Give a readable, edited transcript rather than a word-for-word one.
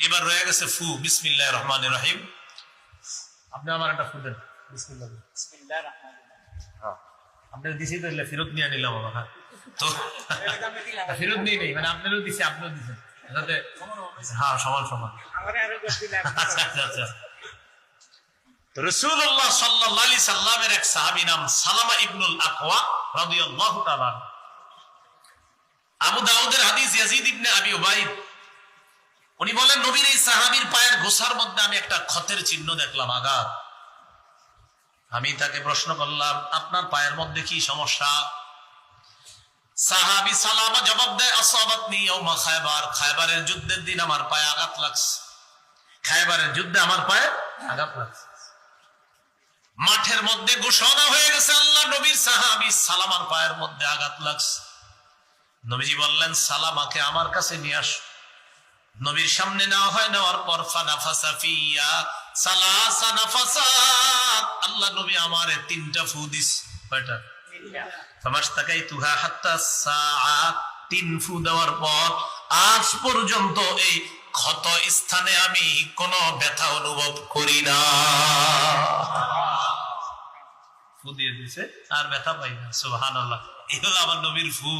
এবার রয়ে গেছে ফু। বিসমিল্লাহির রহমানির রহিম। আপনি আমার একটা ফু দেন। বিসমিল্লাহ। বিসমিল্লাহির রহমানির রহিম। হ্যাঁ, আপনার দিছি তো ফেরত নিয়ে নিলাম আমার। হ্যাঁ, তো ফেরত নিয়ে নেই, মানে আপনারও দিছে, আপনিও দিচ্ছেন, যাতে হ্যাঁ সমান সমান। আচ্ছা আচ্ছা আচ্ছা। রাসূলুল্লাহ সাল্লাল্লাহু আলাইহি সাল্লামের এক সাহাবী নাম সালামা ইবনুল আকওয়া রাদিয়াল্লাহু তাআলা। আবু দাউদের হাদিস, ইয়াজিদ ইবনে আবি উবাইদ উনি বলেন, নবীর এই সাহাবীর পায়ের গোছার মধ্যে আমি একটা ক্ষতের চিহ্ন দেখলাম, আঘাত। আমি তাকে প্রশ্ন করলাম, আপনার পায়ের মধ্যে কি সমস্যা? সাহাবী সালামা জবাব দেয়, আসাবাতনি ইয়াউমা খায়বার, খায়বারের যুদ্ধের দিন আমার পায়ে আঘাত লাগছে। খায়বারের যুদ্ধে আমার পায়ে আঘাত লাগছে। মাঠের মধ্যে ঘোষণা হয়ে গেছে, আল্লাহ নবীর সাহাবী সালামার পায়ের মধ্যে আঘাত লাগছে। নবীজি বললেন, সালামাকে আমার কাছে নিয়ে আস। নবীর সামনে নেওয়া হয়, নেওয়ার পর ফানাফাসা ফিয়া সালাসা নাফাসাত, আল্লাহ নবী আমারে 3টা ফু দিস। কয়টা? 3টা। হাত্তা সাআ, 3 ফু দেওয়ার পর আজ পর্যন্ত এই ক্ষত স্থানে আমি কোনো ব্যথা অনুভব করি না। ফু দিয়ে দিছে আর ব্যথা পাই না। সুবহানাল্লাহ। এই হলো আমার নবীর ফু।